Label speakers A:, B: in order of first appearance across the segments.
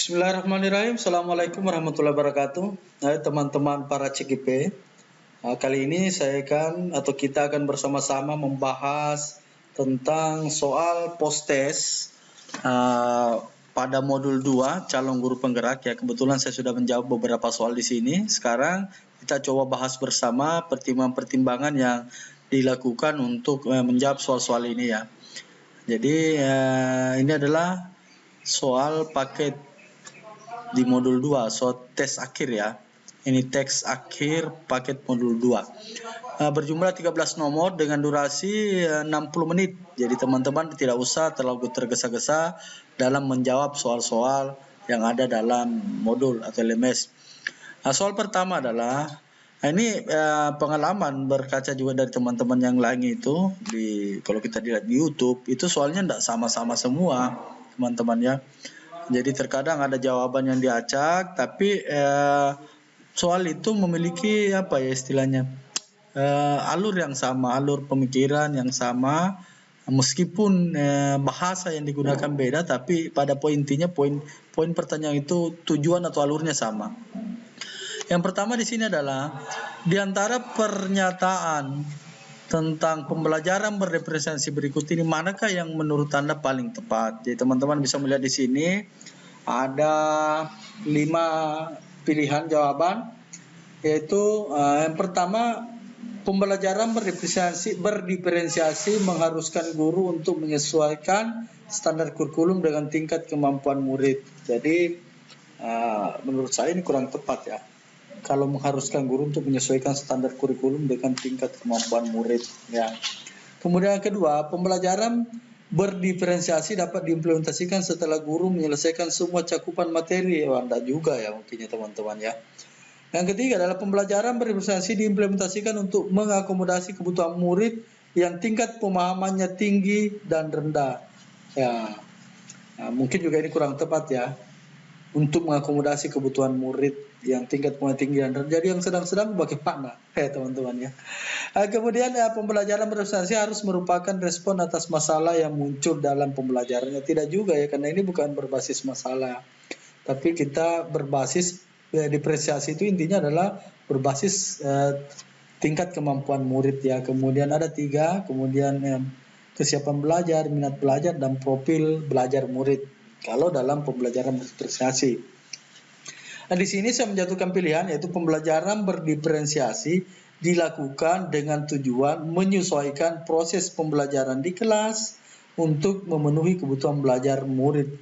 A: Bismillahirrahmanirrahim. Assalamualaikum warahmatullahi wabarakatuh. Hai teman-teman para CGP. Kali ini kita akan bersama-sama membahas tentang soal post-test pada modul 2 calon guru penggerak ya. Kebetulan saya sudah menjawab beberapa soal di sini. Sekarang kita coba bahas bersama pertimbangan-pertimbangan yang dilakukan untuk menjawab soal-soal ini ya. Jadi ini adalah soal paket di modul 2, tes akhir ya. Ini teks akhir paket modul 2. Berjumlah 13 nomor dengan durasi 60 menit. Jadi teman-teman tidak usah terlalu tergesa-gesa dalam menjawab soal-soal yang ada dalam modul atau LMS. Soal pertama adalah ini pengalaman berkaca juga dari teman-teman yang lain itu kalau kita lihat di YouTube itu soalnya tidak sama-sama semua teman-teman ya. Jadi terkadang ada jawaban yang diacak, tapi soal itu memiliki istilahnya alur yang sama, alur pemikiran yang sama, meskipun bahasa yang digunakan beda, tapi pada intinya poin pertanyaan itu tujuan atau alurnya sama. Yang pertama di sini adalah di antara pernyataan tentang pembelajaran berrepresentasi berikut ini, manakah yang menurut Anda paling tepat? Jadi teman-teman bisa melihat di sini ada 5 pilihan jawaban, yaitu yang pertama, pembelajaran berdiferensiasi mengharuskan guru untuk menyesuaikan standar kurikulum dengan tingkat kemampuan murid. Jadi menurut saya ini kurang tepat ya. Kalau mengharuskan guru untuk menyesuaikan standar kurikulum dengan tingkat kemampuan murid ya. Kemudian yang kedua, pembelajaran berdiferensiasi dapat diimplementasikan setelah guru menyelesaikan semua cakupan materi. Anda juga ya mungkin ya teman-teman ya. Yang ketiga adalah pembelajaran berdiferensiasi diimplementasikan untuk mengakomodasi kebutuhan murid yang tingkat pemahamannya tinggi dan rendah. Ya, mungkin juga ini kurang tepat ya. Untuk mengakomodasi kebutuhan murid yang tingkat pemahaman tinggi dan rendah. Jadi yang sedang-sedang bagaimana teman-teman ya. Kemudian pembelajaran berdiferensiasi harus merupakan respon atas masalah yang muncul dalam pembelajarannya. Tidak juga ya, karena ini bukan berbasis masalah, tapi kita berbasis diferensiasi itu intinya adalah berbasis tingkat kemampuan murid ya. Kemudian ada 3, kemudian kesiapan belajar, minat belajar, dan profil belajar murid kalau dalam pembelajaran berdiferensiasi. Nah, di sini saya menjatuhkan pilihan, yaitu pembelajaran berdiferensiasi dilakukan dengan tujuan menyesuaikan proses pembelajaran di kelas untuk memenuhi kebutuhan belajar murid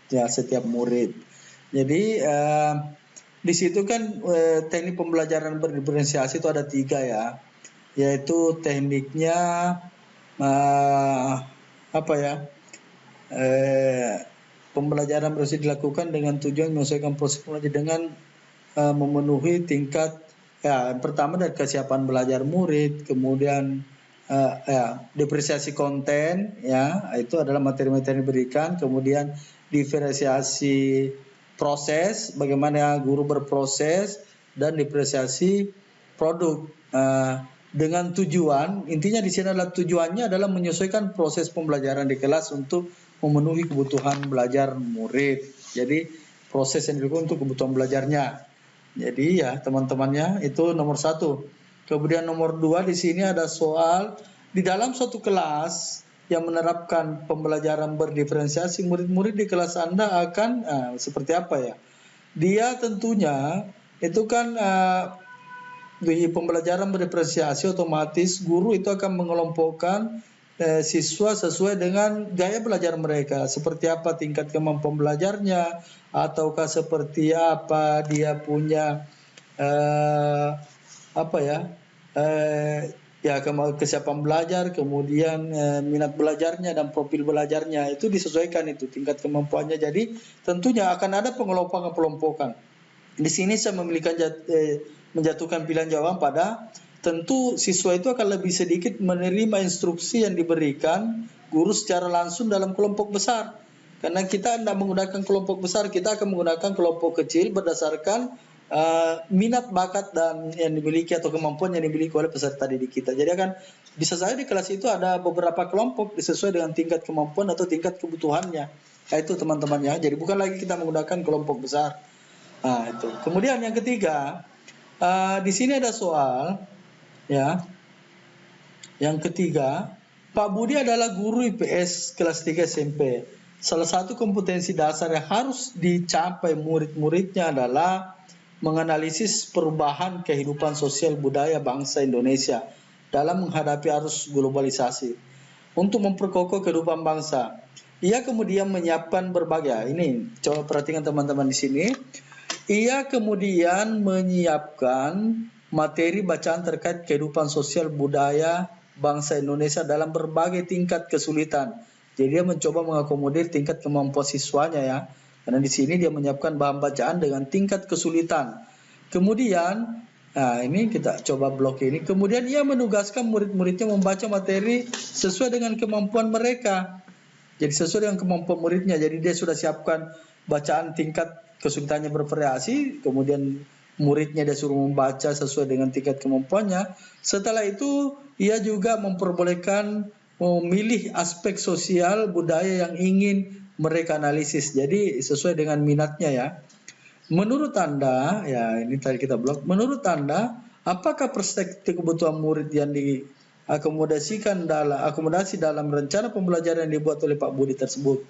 A: ya, setiap murid. Jadi di situ kan teknik pembelajaran berdiferensiasi itu ada 3 ya, yaitu tekniknya pembelajaran berdiferensiasi dilakukan dengan tujuan menyesuaikan proses pembelajaran dengan memenuhi tingkat ya. Yang pertama dari kesiapan belajar murid, kemudian diferensiasi konten ya, itu adalah materi-materi diberikan, kemudian diferensiasi proses, bagaimana guru berproses, dan diferensiasi produk dengan tujuan, intinya di sini adalah tujuannya adalah menyesuaikan proses pembelajaran di kelas untuk memenuhi kebutuhan belajar murid. Jadi proses yang dilakukan untuk kebutuhan belajarnya. Jadi ya teman-temannya itu nomor 1. Kemudian nomor 2 di sini ada soal di dalam suatu kelas yang menerapkan pembelajaran berdiferensiasi, murid-murid di kelas Anda akan seperti apa ya? Dia tentunya itu kan di pembelajaran berdiferensiasi otomatis guru itu akan mengelompokkan siswa sesuai dengan gaya belajar mereka, seperti apa tingkat kemampuan belajarnya, ataukah seperti apa dia punya kesiapan belajar, kemudian minat belajarnya dan profil belajarnya itu disesuaikan itu tingkat kemampuannya. Jadi tentunya akan ada pengelompokan. Di sini saya menjatuhkan pilihan jawaban pada tentu siswa itu akan lebih sedikit menerima instruksi yang diberikan guru secara langsung dalam kelompok besar. Karena kita tidak menggunakan kelompok besar, kita akan menggunakan kelompok kecil berdasarkan minat, bakat, dan yang dimiliki atau kemampuan yang dimiliki oleh peserta didik kita. Jadi akan bisa saja di kelas itu ada beberapa kelompok sesuai dengan tingkat kemampuan atau tingkat kebutuhannya. Nah, itu teman-teman ya. Jadi bukan lagi kita menggunakan kelompok besar. Nah, itu. Kemudian yang ketiga, di sini ada soal ya. Yang ketiga, Pak Budi adalah guru IPS kelas 3 SMP. Salah satu kompetensi dasar yang harus dicapai murid-muridnya adalah menganalisis perubahan kehidupan sosial budaya bangsa Indonesia dalam menghadapi arus globalisasi. Untuk memperkokoh kehidupan bangsa, ia kemudian menyiapkan berbagai, ini coba perhatikan teman-teman di sini. Ia kemudian menyiapkan materi bacaan terkait kehidupan sosial budaya bangsa Indonesia dalam berbagai tingkat kesulitan. Jadi dia mencoba mengakomodir tingkat kemampuan siswanya ya. Karena di sini dia menyiapkan bahan bacaan dengan tingkat kesulitan. Kemudian, nah ini kita coba blok ini. Kemudian ia menugaskan murid-muridnya membaca materi sesuai dengan kemampuan mereka. Jadi sesuai dengan kemampuan muridnya. Jadi dia sudah siapkan bacaan tingkat kesulitannya bervariasi. Kemudian muridnya dia suruh membaca sesuai dengan tingkat kemampuannya. Setelah itu ia juga memperbolehkan memilih aspek sosial budaya yang ingin mereka analisis. Jadi sesuai dengan minatnya ya. Menurut Anda, ya ini tadi kita blok. Menurut Anda, apakah perspektif kebutuhan murid yang akomodasi dalam rencana pembelajaran yang dibuat oleh Pak Budi tersebut?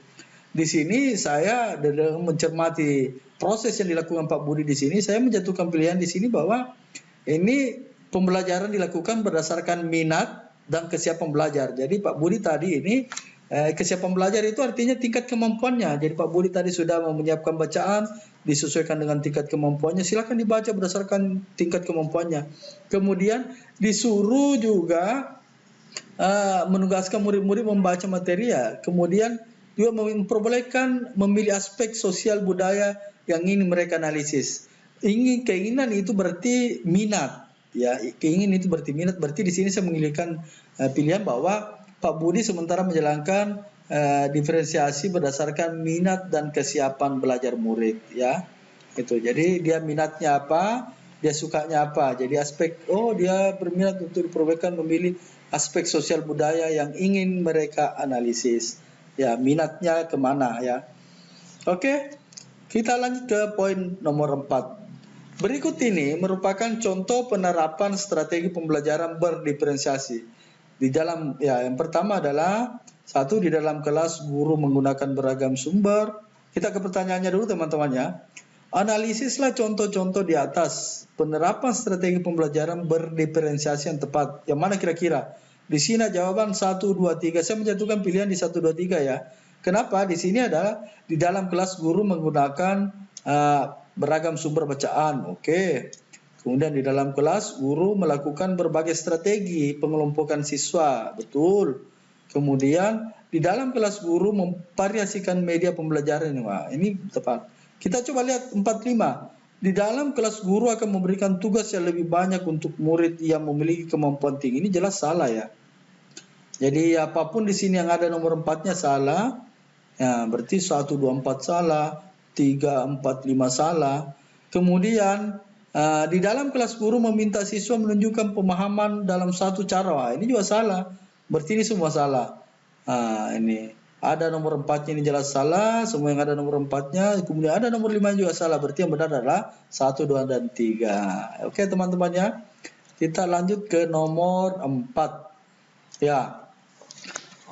A: Di sini saya dalam mencermati proses yang dilakukan Pak Budi di sini, saya menjatuhkan pilihan di sini bahwa ini pembelajaran dilakukan berdasarkan minat dan kesiapan belajar. Jadi Pak Budi tadi ini kesiapan belajar itu artinya tingkat kemampuannya. Jadi Pak Budi tadi sudah menyiapkan bacaan disesuaikan dengan tingkat kemampuannya. Silakan dibaca berdasarkan tingkat kemampuannya. Kemudian disuruh juga menugaskan murid-murid membaca materi ya. Kemudian juga memperbolehkan memilih aspek sosial budaya yang ingin mereka analisis. Keinginan itu berarti minat. Ya, keinginan itu berarti minat. Berarti di sini saya memilihkan pilihan bahwa Pak Budi sementara menjalankan diferensiasi berdasarkan minat dan kesiapan belajar murid. Ya, itu. Jadi dia minatnya apa, dia sukanya apa. Jadi aspek dia berminat untuk diperbolehkan memilih aspek sosial budaya yang ingin mereka analisis. Ya, minatnya kemana ya. Oke, kita lanjut ke poin nomor 4. Berikut ini merupakan contoh penerapan strategi pembelajaran berdiferensiasi. Di dalam yang pertama adalah di dalam kelas guru menggunakan beragam sumber. Kita ke pertanyaannya dulu teman-teman ya. Analisislah contoh-contoh di atas penerapan strategi pembelajaran berdiferensiasi yang tepat. Yang mana kira-kira? Di sini jawaban 1, 2, 3. Saya menjatuhkan pilihan di 1, 2, 3 ya. Kenapa? Di sini adalah di dalam kelas guru menggunakan beragam sumber bacaan. Oke. Kemudian di dalam kelas guru melakukan berbagai strategi pengelompokan siswa. Betul. Kemudian di dalam kelas guru memvariasikan media pembelajaran. Wah, ini tepat. Kita coba lihat 4, 5. Di dalam kelas guru akan memberikan tugas yang lebih banyak untuk murid yang memiliki kemampuan tinggi. Ini jelas salah ya. Jadi apapun di sini yang ada nomor 4-nya salah. Ya, berarti 1, 2, 4 salah. 3, 4, 5 salah. Kemudian di dalam kelas guru meminta siswa menunjukkan pemahaman dalam satu cara. Wah, ini juga salah. Berarti ini semua salah. Ini ada nomor 4-nya ini jelas salah. Semua yang ada nomor 4-nya. Kemudian ada nomor 5 juga salah. Berarti yang benar adalah 1, 2, dan 3. Oke teman-teman ya. Kita lanjut ke nomor 4. Ya.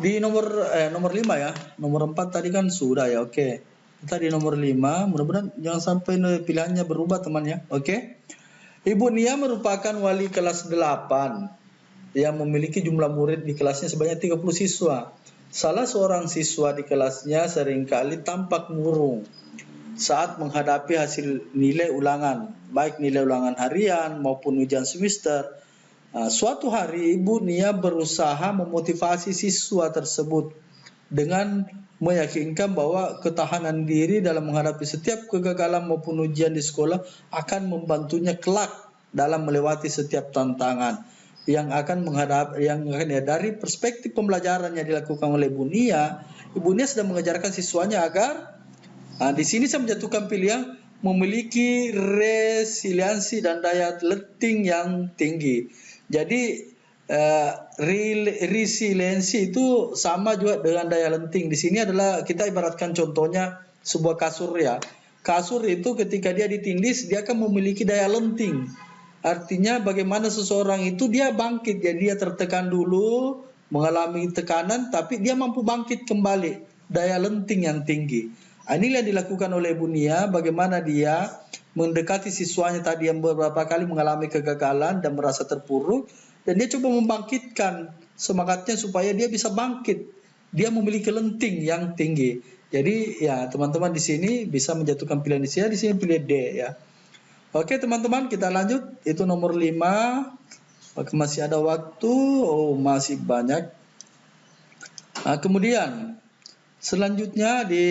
A: Di nomor 5 ya. Nomor 4 tadi kan sudah ya. Oke. Kita di nomor 5, mudah-mudahan jangan sampai pilihannya berubah teman ya. Oke. Ibu Nia merupakan wali kelas 8 yang memiliki jumlah murid di kelasnya sebanyak 30 siswa. Salah seorang siswa di kelasnya seringkali tampak murung saat menghadapi hasil nilai ulangan, baik nilai ulangan harian maupun ujian semester. Suatu hari Ibu Nia berusaha memotivasi siswa tersebut dengan meyakinkan bahwa ketahanan diri dalam menghadapi setiap kegagalan maupun ujian di sekolah akan membantunya kelak dalam melewati setiap tantangan yang akan dari perspektif pembelajaran yang dilakukan oleh Ibu Nia. Ibu Nia sedang mengajarkan siswanya agar di sini saya menjatuhkan pilihan memiliki resiliensi dan daya letting yang tinggi. Jadi resiliensi itu sama juga dengan daya lenting. Di sini adalah kita ibaratkan contohnya sebuah kasur ya. Kasur itu ketika dia ditindis dia akan memiliki daya lenting. Artinya bagaimana seseorang itu dia bangkit, jadi dia tertekan dulu, mengalami tekanan, tapi dia mampu bangkit kembali, daya lenting yang tinggi. Inilah yang dilakukan oleh Ibu Nia, bagaimana dia mendekati siswanya tadi yang beberapa kali mengalami kegagalan dan merasa terpuruk, dan dia coba membangkitkan semangatnya supaya dia bisa bangkit. Dia memiliki lenting yang tinggi. Jadi ya teman-teman di sini bisa menjatuhkan pilihan di sini pilih D ya. Oke teman-teman, kita lanjut. Itu nomor 5. Oke, masih ada waktu. Oh, masih banyak. Nah, kemudian selanjutnya di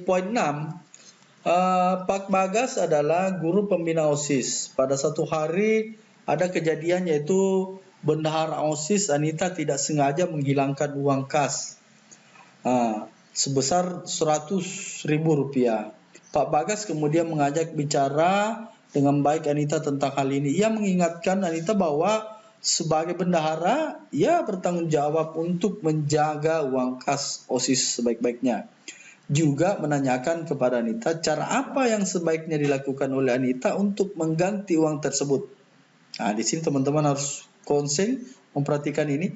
A: poin 6, Pak Bagas adalah guru pembina OSIS. Pada satu hari ada kejadian yaitu bendahara OSIS Anita tidak sengaja menghilangkan uang kas sebesar Rp100.000. Pak Bagas kemudian mengajak bicara dengan baik Anita tentang hal ini. Ia mengingatkan Anita bahwa sebagai bendahara, ia bertanggung jawab untuk menjaga uang kas OSIS sebaik-baiknya. Juga menanyakan kepada Anita cara apa yang sebaiknya dilakukan oleh Anita untuk mengganti uang tersebut. Nah, di sini teman-teman harus konsen memperhatikan ini.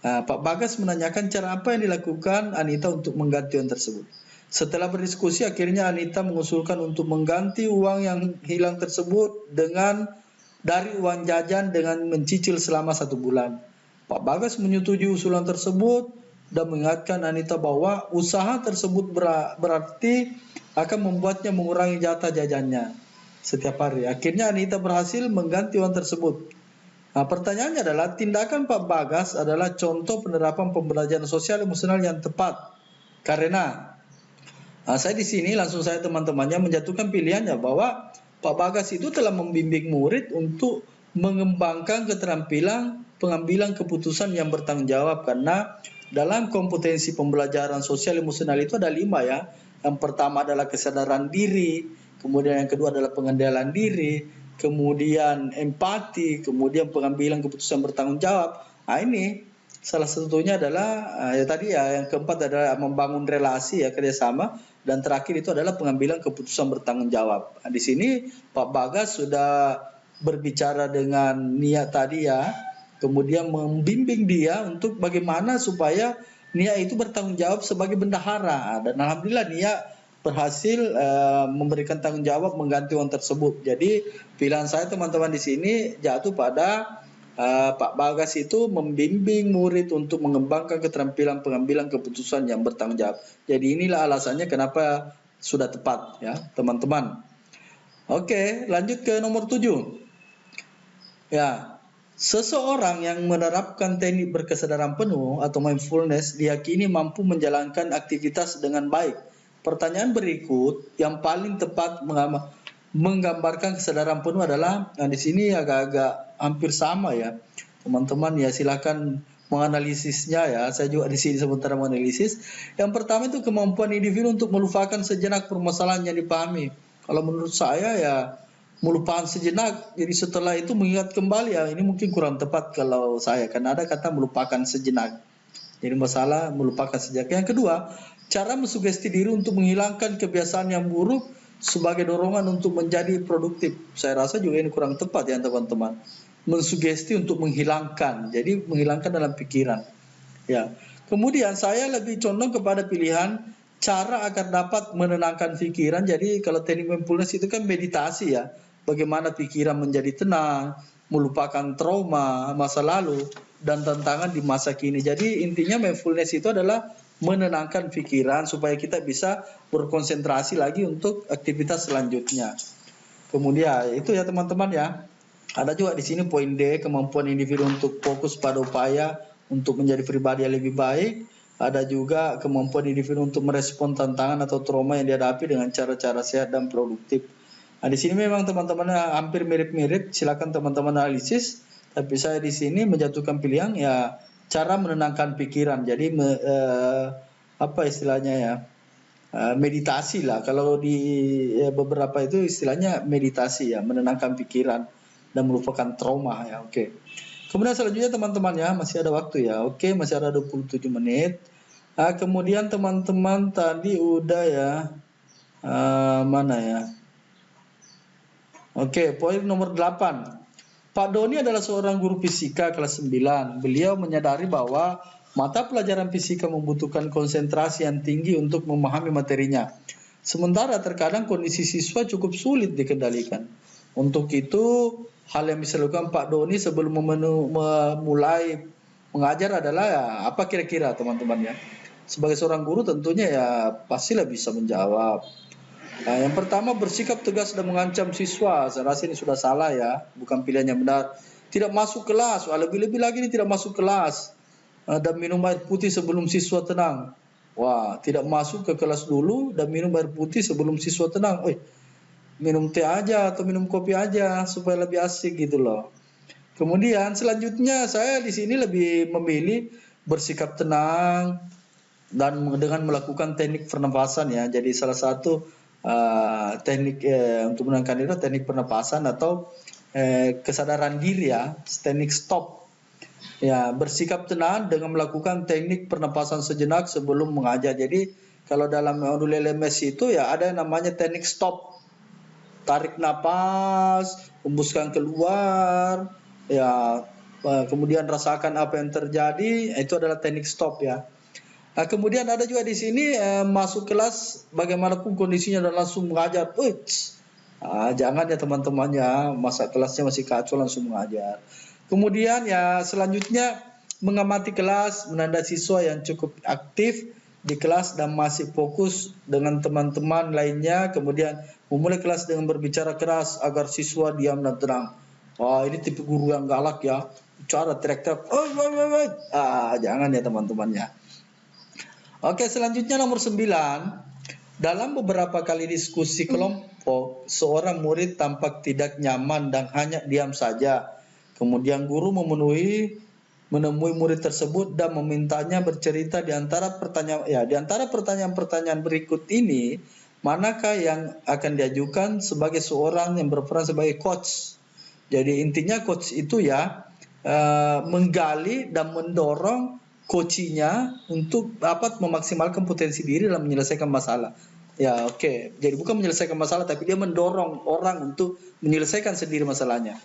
A: Pak Bagas menanyakan cara apa yang dilakukan Anita untuk mengganti uang tersebut. Setelah berdiskusi, akhirnya Anita mengusulkan untuk mengganti uang yang hilang tersebut dari uang jajan dengan mencicil selama 1 bulan. Pak Bagas menyetujui usulan tersebut dan mengingatkan Anita bahwa usaha tersebut berarti akan membuatnya mengurangi jatah jajannya setiap hari. Akhirnya Anita berhasil mengganti uang tersebut. Nah, pertanyaannya adalah tindakan Pak Bagas adalah contoh penerapan pembelajaran sosial emosional yang tepat. Karena saya di sini langsung saya teman-temannya menjatuhkan pilihannya bahwa Pak Bagas itu telah membimbing murid untuk mengembangkan keterampilan pengambilan keputusan yang bertanggung jawab, karena dalam kompetensi pembelajaran sosial emosional itu ada 5 ya. Yang pertama adalah kesadaran diri, kemudian yang kedua adalah pengendalian diri, kemudian empati, kemudian pengambilan keputusan bertanggung jawab. Nah, ini salah satunya adalah yang keempat adalah membangun relasi ya, kerjasama, dan terakhir itu adalah pengambilan keputusan bertanggung jawab. Nah, di sini Pak Bagas sudah berbicara dengan Nia tadi ya, kemudian membimbing dia untuk bagaimana supaya Nia itu bertanggung jawab sebagai bendahara, dan alhamdulillah Nia berhasil memberikan tanggung jawab mengganti uang tersebut. Jadi pilihan saya teman-teman di sini jatuh pada Pak Bagas itu membimbing murid untuk mengembangkan keterampilan pengambilan keputusan yang bertanggung jawab. Jadi inilah alasannya kenapa sudah tepat ya teman-teman. Oke, lanjut ke nomor 7. Ya, seseorang yang menerapkan teknik berkesadaran penuh atau mindfulness diyakini mampu menjalankan aktivitas dengan baik. Pertanyaan berikut yang paling tepat menggambarkan kesadaran penuh adalah, nah di sini agak-agak hampir sama ya teman-teman ya, silakan menganalisisnya ya. Saya juga di sini sementara menganalisis. Yang pertama itu kemampuan individu untuk melupakan sejenak permasalahan yang dipahami. Kalau menurut saya ya melupakan sejenak, jadi setelah itu mengingat kembali ya, ini mungkin kurang tepat kalau saya, karena ada kata melupakan sejenak. Jadi masalah melupakan sejenak. Yang kedua, cara mensugesti diri untuk menghilangkan kebiasaan yang buruk sebagai dorongan untuk menjadi produktif. Saya rasa juga ini kurang tepat ya teman-teman. Mensugesti untuk menghilangkan, jadi menghilangkan dalam pikiran. Ya. Kemudian saya lebih condong kepada pilihan cara agar dapat menenangkan pikiran. Jadi kalau teknik mindfulness itu kan meditasi ya. Bagaimana pikiran menjadi tenang, melupakan trauma masa lalu dan tantangan di masa kini. Jadi intinya mindfulness itu adalah menenangkan pikiran supaya kita bisa berkonsentrasi lagi untuk aktivitas selanjutnya. Kemudian itu ya teman-teman ya. Ada juga di sini poin D, kemampuan individu untuk fokus pada upaya untuk menjadi pribadi yang lebih baik. Ada juga kemampuan individu untuk merespon tantangan atau trauma yang dihadapi dengan cara-cara sehat dan produktif. Nah, di sini memang teman-teman hampir mirip-mirip, silakan teman-teman analisis. Tapi saya di sini menjatuhkan pilihan ya cara menenangkan pikiran. Jadi apa istilahnya ya? Meditasi lah. Kalau di beberapa itu istilahnya meditasi ya, menenangkan pikiran dan melupakan trauma ya. Oke. Kemudian selanjutnya teman-teman ya, masih ada waktu ya. Oke, masih ada 27 menit. Kemudian teman-teman tadi udah ya, mana ya? Oke, poin nomor 8. Pak Doni adalah seorang guru fisika kelas 9. Beliau menyadari bahwa mata pelajaran fisika membutuhkan konsentrasi yang tinggi untuk memahami materinya. Sementara terkadang kondisi siswa cukup sulit dikendalikan. Untuk itu, hal yang bisa dilakukan Pak Doni sebelum memulai mengajar adalah ya, apa kira-kira teman-teman ya? Sebagai seorang guru tentunya ya pastilah bisa menjawab. Yang pertama, bersikap tegas dan mengancam siswa. Saya rasa ini sudah salah ya, bukan pilihan yang benar. Tidak masuk kelas, lebih-lebih lagi ini tidak masuk kelas. Dan minum air putih sebelum siswa tenang. Wah, tidak masuk ke kelas dulu dan minum air putih sebelum siswa tenang. Minum teh aja atau minum kopi aja supaya lebih asik gitu loh. Kemudian selanjutnya saya di sini lebih memilih bersikap tenang dan dengan melakukan teknik pernapasan ya. Jadi salah satu teknik untuk menenangkan diri, teknik pernapasan atau kesadaran diri ya, teknik stop. Ya, bersikap tenang dengan melakukan teknik pernapasan sejenak sebelum mengajar. Jadi kalau dalam modul LMS itu ya ada yang namanya teknik stop. Tarik napas, hembuskan keluar, ya kemudian rasakan apa yang terjadi, itu adalah teknik stop ya. Kemudian ada juga di sini masuk kelas bagaimanapun kondisinya dan langsung mengajar. Jangan ya teman-teman ya, masa kelasnya masih kacau langsung mengajar. Kemudian ya selanjutnya mengamati kelas, menandai siswa yang cukup aktif di kelas dan masih fokus dengan teman-teman lainnya. Kemudian memulai kelas dengan berbicara keras agar siswa diam dan tenang. Wah, ini tipe guru yang galak ya. Cara teriak-teriak, jangan ya teman-teman ya. Oke, selanjutnya nomor 9. Dalam beberapa kali diskusi kelompok, seorang murid tampak tidak nyaman dan hanya diam saja. Kemudian guru menemui murid tersebut dan memintanya bercerita di antara pertanyaan-pertanyaan berikut ini, manakah yang akan diajukan sebagai seorang yang berperan sebagai coach. Jadi intinya coach itu ya menggali dan mendorong coachingnya untuk dapat memaksimalkan potensi diri dalam menyelesaikan masalah. Ya, oke. Jadi bukan menyelesaikan masalah, tapi dia mendorong orang untuk menyelesaikan sendiri masalahnya.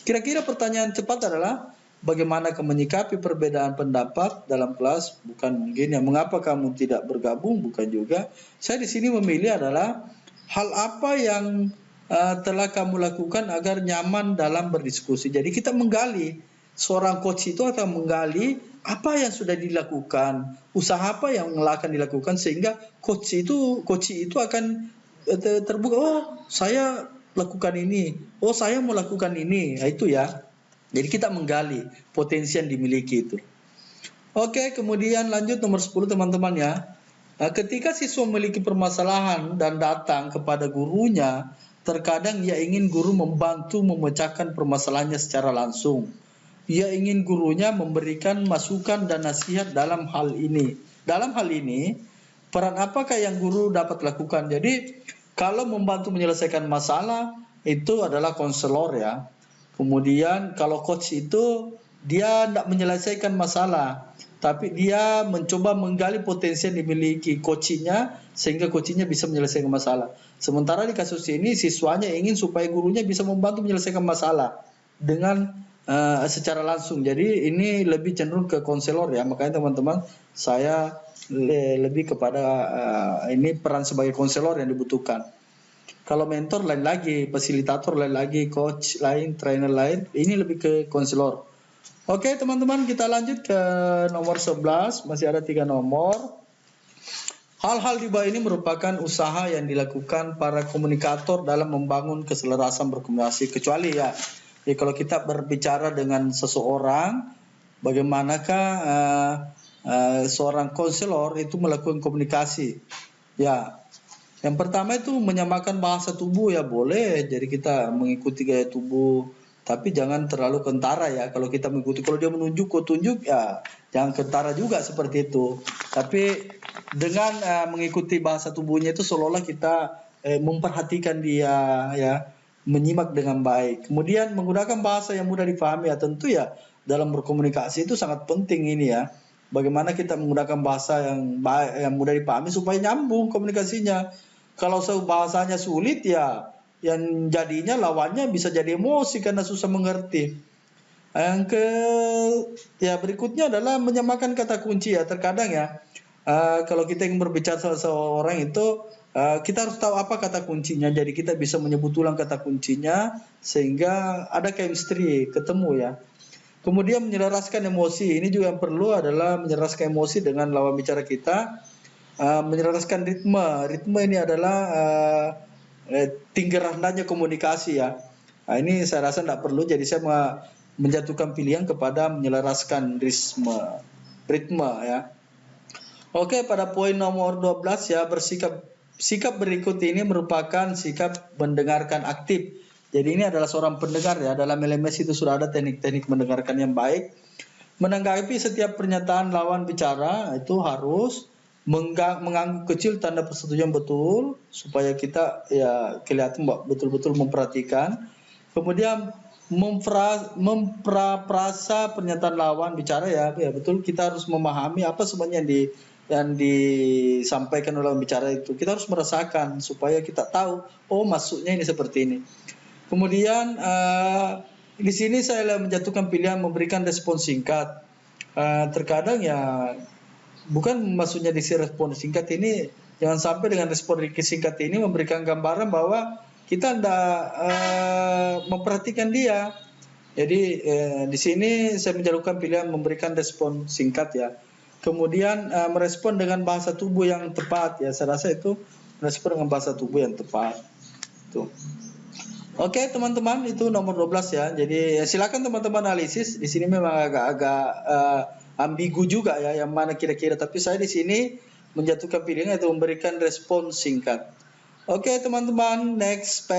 A: Kira-kira pertanyaan cepat adalah, bagaimana kamu menyikapi perbedaan pendapat dalam kelas? Bukan mungkin ya, mengapa kamu tidak bergabung? Bukan juga. Saya di sini memilih adalah, hal apa yang telah kamu lakukan agar nyaman dalam berdiskusi. Jadi kita menggali, seorang coach itu akan menggali apa yang sudah dilakukan, usaha apa yang akan dilakukan sehingga coach itu akan terbuka. Oh, saya lakukan ini. Oh, saya mau lakukan ini. Nah, itu ya. Jadi kita menggali potensi yang dimiliki itu. Oke, kemudian lanjut nomor 10 teman-teman ya. Ketika siswa memiliki permasalahan dan datang kepada gurunya, terkadang ia ingin guru membantu memecahkan permasalahannya secara langsung. Ia ingin gurunya memberikan masukan dan nasihat dalam hal ini. Dalam hal ini, peran apakah yang guru dapat lakukan? Jadi, kalau membantu menyelesaikan masalah, itu adalah konselor ya. Kemudian, kalau coach itu, dia tidak menyelesaikan masalah, tapi dia mencoba menggali potensi yang dimiliki coachnya, sehingga coachnya bisa menyelesaikan masalah. Sementara di kasus ini, siswanya ingin supaya gurunya bisa membantu menyelesaikan masalah dengan secara langsung. Jadi ini lebih cenderung ke konselor ya. Makanya teman-teman, saya lebih kepada ini peran sebagai konselor yang dibutuhkan. Kalau mentor lain lagi, fasilitator lain lagi, coach lain, trainer lain, ini lebih ke konselor. Oke teman-teman, kita lanjut ke nomor 11. Masih ada 3 nomor. Hal-hal di bawah ini merupakan usaha yang dilakukan para komunikator dalam membangun keselarasan berkomunikasi, kecuali ya, kalau kita berbicara dengan seseorang, bagaimanakah seorang konselor itu melakukan komunikasi? Ya, yang pertama itu menyamakan bahasa tubuh ya boleh. Jadi kita mengikuti gaya tubuh, tapi jangan terlalu kentara ya. Kalau kita mengikuti, kalau dia menunjuk, kau tunjuk ya, jangan kentara juga seperti itu. Tapi dengan mengikuti bahasa tubuhnya itu seolah-olah kita memperhatikan dia ya, menyimak dengan baik. Kemudian menggunakan bahasa yang mudah dipahami ya, tentu ya dalam berkomunikasi itu sangat penting ini ya. Bagaimana kita menggunakan bahasa yang baik, yang mudah dipahami supaya nyambung komunikasinya. Kalau bahasanya sulit ya, yang jadinya lawannya bisa jadi emosi karena susah mengerti. Yang ya berikutnya adalah menyamakan kata kunci ya. Terkadang ya, kalau kita ingin berbicara sama seseorang itu, kita harus tahu apa kata kuncinya. Jadi kita bisa menyebut ulang kata kuncinya sehingga ada chemistry, ketemu ya. Kemudian menyelaraskan emosi. Ini juga yang perlu adalah menyelaraskan emosi dengan lawan bicara kita. Menyelaraskan ritme. Ritme ini ritme tinggi rendahnya komunikasi ya. Nah, ini saya rasa tidak perlu. Jadi saya menjatuhkan pilihan kepada menyelaraskan ritme ya. Oke, pada poin nomor 12 ya, sikap berikut ini merupakan sikap mendengarkan aktif. Jadi ini adalah seorang pendengar ya, dalam LMS itu sudah ada teknik-teknik mendengarkan yang baik. Menanggapi setiap pernyataan lawan bicara itu harus mengangguk kecil tanda persetujuan betul supaya kita ya kelihatan betul-betul memperhatikan. Kemudian memprasa pernyataan lawan bicara ya betul, kita harus memahami apa sebenarnya yang disampaikan oleh lawan bicara itu. Kita harus merasakan supaya kita tahu, oh maksudnya ini seperti ini. Kemudian di sini saya menjatuhkan pilihan memberikan respon singkat. Terkadang ya bukan maksudnya di respon singkat ini, jangan sampai dengan respon singkat ini memberikan gambaran bahwa kita tidak memperhatikan dia. Jadi di sini saya menjatuhkan pilihan memberikan respon singkat ya. Kemudian merespon dengan bahasa tubuh yang tepat ya. Saya rasa itu merespon dengan bahasa tubuh yang tepat. Tuh. Oke teman-teman, itu nomor 12 ya. Jadi silakan teman-teman analisis. Di sini memang agak-agak ambigu juga ya, yang mana kira-kira. Tapi saya di sini menjatuhkan pilihan yaitu memberikan respon singkat. Oke teman-teman, next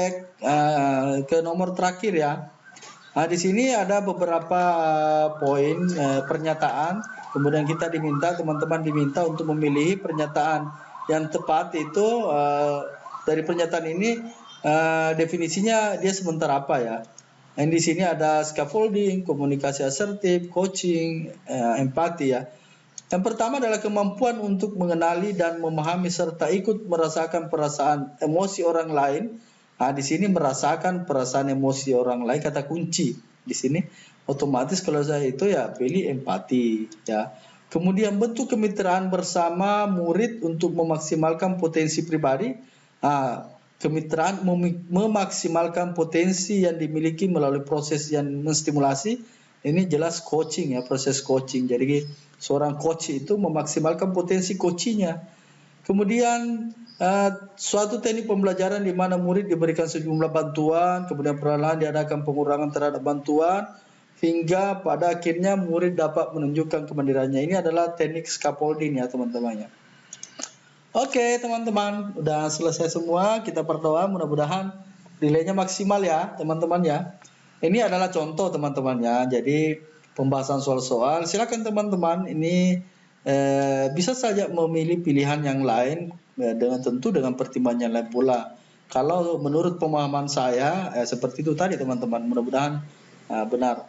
A: ke nomor terakhir ya. Nah, di sini ada beberapa poin pernyataan. Kemudian kita teman-teman diminta untuk memilih pernyataan yang tepat itu. Dari pernyataan ini definisinya dia sebentar apa ya. Yang di sini ada scaffolding, komunikasi asertif, coaching, empati ya. Yang pertama adalah kemampuan untuk mengenali dan memahami serta ikut merasakan perasaan emosi orang lain. Nah, di sini merasakan perasaan emosi orang lain kata kunci. Di sini otomatis kalau saya itu ya pilih empati ya. Kemudian bentuk kemitraan bersama murid untuk memaksimalkan potensi pribadi. Nah, kemitraan memaksimalkan potensi yang dimiliki melalui proses yang menstimulasi. Ini jelas coaching ya, proses coaching. Jadi seorang coach itu memaksimalkan potensi coachingnya. Kemudian suatu teknik pembelajaran di mana murid diberikan sejumlah bantuan, kemudian perlahan diadakan pengurangan terhadap bantuan, hingga pada akhirnya murid dapat menunjukkan kemandiriannya. Ini adalah teknik scaffolding ya teman-teman ya. Oke teman-teman, udah selesai semua. Kita berdoa mudah-mudahan nilainya maksimal ya teman-teman ya. Ini adalah contoh teman-teman ya. Jadi pembahasan soal-soal, silakan teman-teman ini bisa saja memilih pilihan yang lain dengan pertimbangan yang lain pula. Kalau menurut pemahaman saya seperti itu tadi teman-teman, mudah-mudahan benar.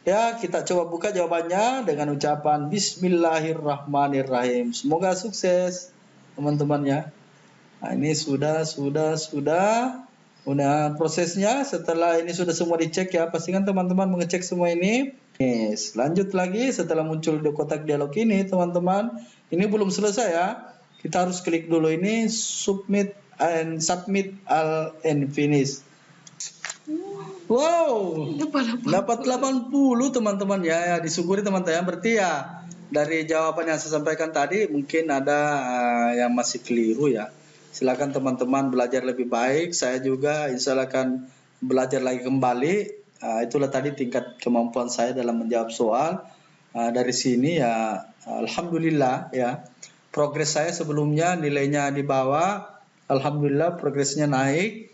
A: Ya, kita coba buka jawabannya dengan ucapan Bismillahirrahmanirrahim. Semoga sukses teman-teman ya. Nah, ini sudah prosesnya. Setelah ini sudah semua dicek ya, pastikan teman-teman mengecek semua ini. Lanjut lagi setelah muncul di kotak dialog ini teman-teman, ini belum selesai ya, kita harus klik dulu ini submit and finish. Wow, dapat 80 teman-teman ya, disyukuri teman-teman. Berarti ya dari jawaban yang saya sampaikan tadi mungkin ada yang masih keliru ya. Silakan teman-teman belajar lebih baik. Saya juga insya Allah akan belajar lagi kembali. Itulah tadi tingkat kemampuan saya dalam menjawab soal. Dari sini ya alhamdulillah ya, progres saya sebelumnya nilainya di bawah, alhamdulillah progresnya naik.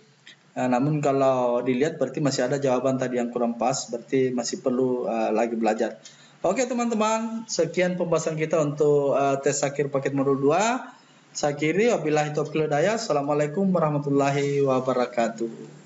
A: Namun kalau dilihat berarti masih ada jawaban tadi yang kurang pas, berarti masih perlu lagi belajar. Oke teman-teman, sekian pembahasan kita untuk tes akhir paket modul 2. Saya akhiri, wabillahi taufiq wal hidayah. Assalamualaikum warahmatullahi wabarakatuh.